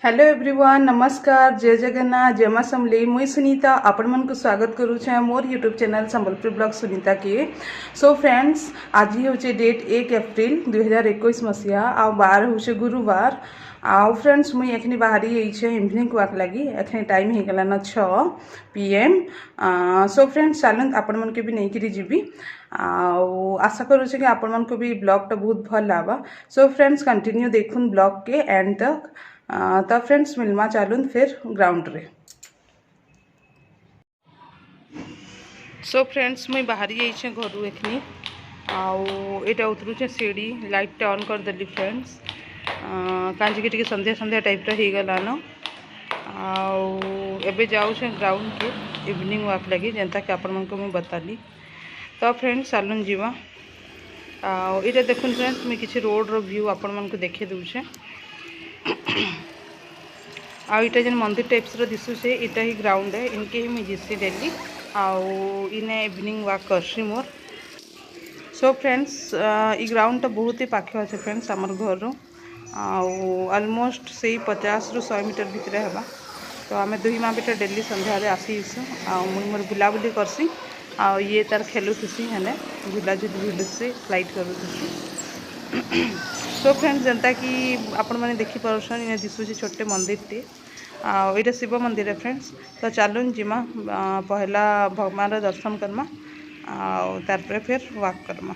Hello everyone, नमस्कार, जय जगन्नाथ, जय मां समलई। मुई सुनीता आपण मन को स्वागत करुछे मोर YouTube channel Sambalpur blog Sunita के। सो फ्रेंड्स, आज ही होचे डेट 1 एप्रिल 2021 मसीहा आ बार होचे गुरुवार। आउ फ्रेंड्स मुई एखनी बाहरी आइछे इवनिंग वॉक लगी। एखनी टाइम ही गला न 6 PM। सो फ्रेंड्स चलत आपण मन के भी नहीं करी जीबी। आशा करुचे कि आपण मन को भी ब्लॉग टा बहुत भल लावा। सो फ्रेंड्स कंटिन्यू देखुन ब्लॉग के एंड तक। तो फ्रेंड्स मिलमा चलून फिर ग्राउंड रे। सो फ्रेंड्स मुई बाहरी जाइछे घर एखनी आटा उतरुचे सीढ़ी लाइट ऑन कर देली फ्रेंड्स। कांजी के संध्या संध्या टाइप हो गलान। आबे जाऊे ग्राउंड के इवनिंग वॉक लगी जेनता कि आपण मन को मुई बताली। तो फ्रेंड्स चलून जीवा। आटा देखुन फ्रेंड्स मुई किसी रोड रो व्यू आपण मन को देखे दूचे। आईटा जेन मंदिर टाइप्स रो दिशुचे इटा ही ग्राउंड है। इनके ही मुझे जिसी डेली इने इवनिंग वॉक करसी मोर। सो फ्रेंड्स ई ग्राउंड तो बहुत ही पाखे अच्छे फ्रेंड्स आमर घर रो ऑलमोस्ट से 50 ରୁ 100 मीटर भितर है। तो आम दुई माँ बेटा डेली संध्यारे आसीसु मुई मोर बुलाबुली करसी। ये तार खेलुथी हेने झुलाझुली झुलुसी फ्लाइट करूँ। सो फ्रेंड्स जनता कि आपण मैंने देखिपार्सन इन्हें दिशुचे छोटे मंदिर टे। यहाँ शिव मंदिर है फ्रेंड्स। तो चलून जिमा पहला भगवान दर्शन करमा तार फिर walk Karma.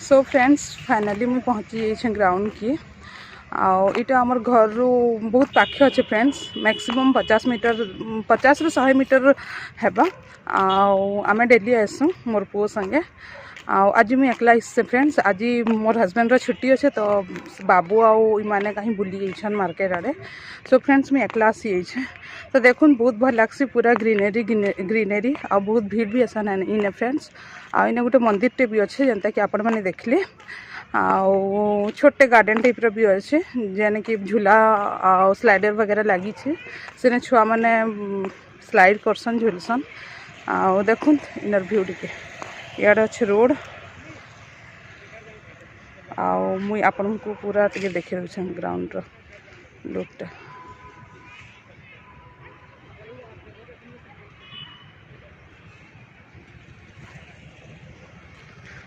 So friends finally मुझे पहुँची जाइए ग्राउंड की। आटा आमर घर रू बहुत पाखे अच्छे फ्रेंड्स मैक्सिमम 50 ରୁ 100 मीटर है। आम डेली आसू मोर पुओ संगे। आज मुझे एकला आससे फ्रेंड्स। आज मोर हजबैंड छुट्टी अच्छे तो बाबू आने कहीं बुली जाइछन मार्केट आड़े। सो फ्रेंड्स मुझे एकला आसी जाइछे। तो देखुन बहुत भल लगसी पूरा ग्रीनरी आ बहुत भीड़ भी आसान इने फ्रेंड्स। इने गोटे मंदिर टे भी अच्छे जेनता कि आपण मैंने देखले। छोटे गार्डन टाइप रो भी अच्छे जेने कि झूला स्लाइडर वगैरह लगी से छुआ मैंने स्लाइड करसन झुलसन। देखुन इनर व्यू टिके इड अच्छे रोड मुई आपण को पूरा टिके देखे दूचे ग्राउंड रो लुकटा।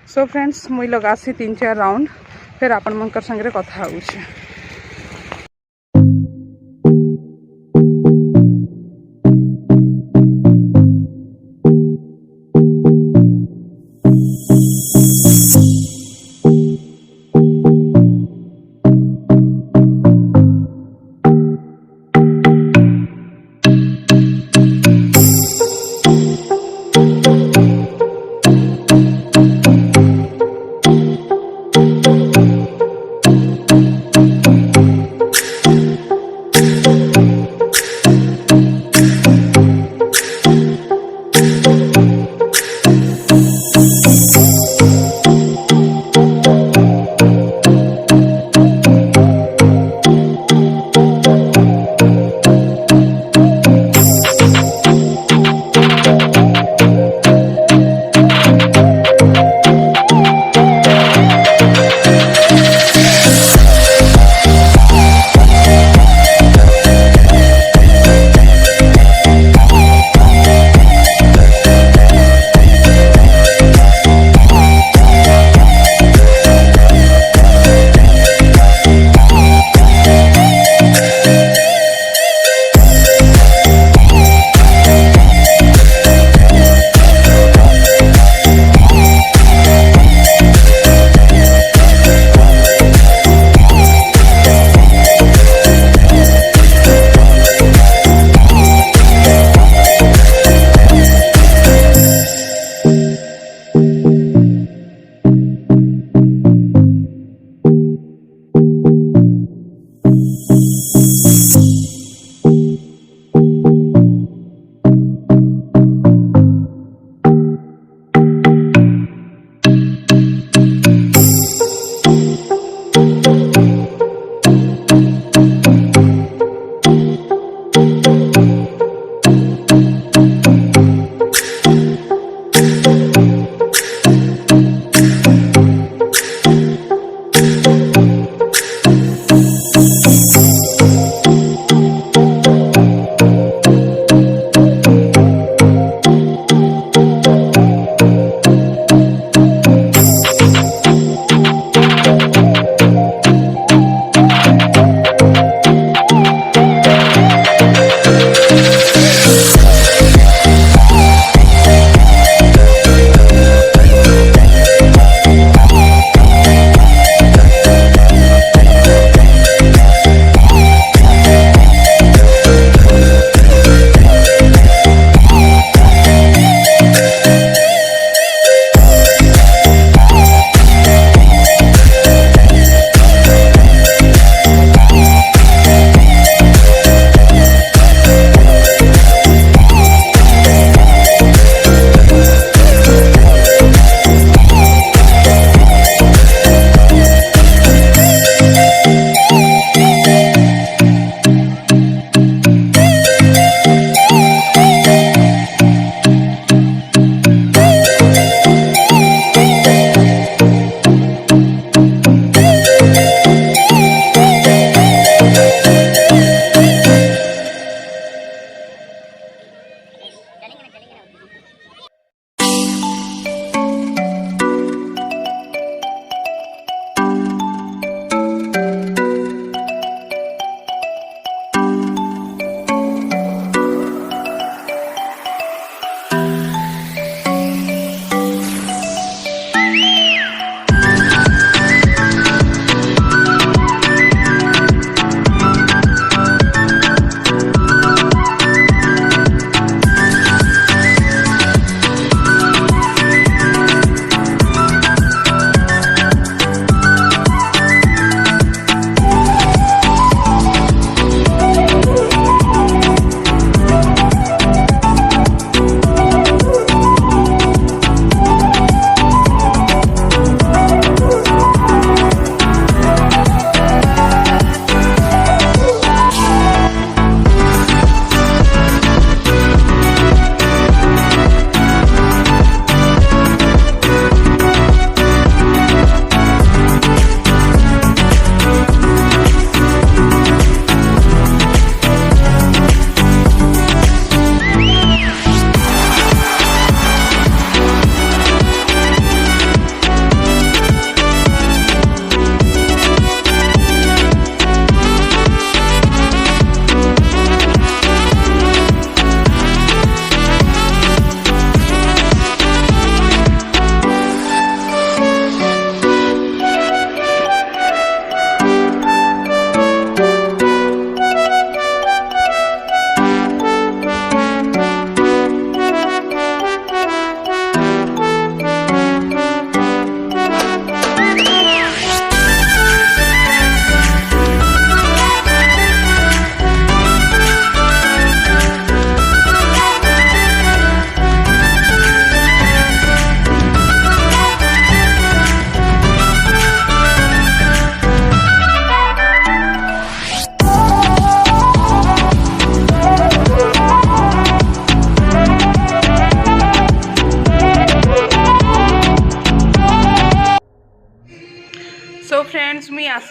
सो फ्रेंड्स मुई लगासी 3-4 राउंड फिर आपण मनकर संगे कथा होउछे।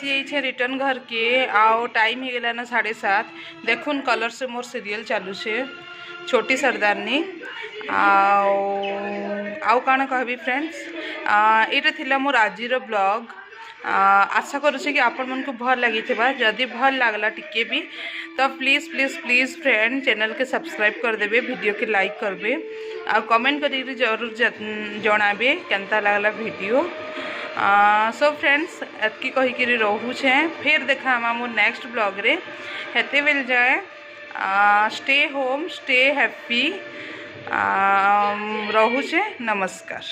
आसी जाइए रिटर्न घर के आओ टाइम हो गला ना 7:30 देखुन कलर से मोर सीरियल चालू से छोटी सरदारनी आउ काना कहबी फ्रेंड्स ये थिला मोर आजिर ब्लॉग आशा करुचे कि आपण मन को भल लगी जदि भल लगला टिके भी तो please please please friend channel के सब्सक्राइब कर देबे वीडियो के लाइक करबे आ कमेंट करी जरूर जनाबे केनता लगला वीडियो सो फ्रेंड्स एतकी कहीकि रोचे फिर देखा मोर नेक्स्ट ब्लॉग रे हेते बेल जाए स्टे होम स्टे हैप्पी रोचे नमस्कार।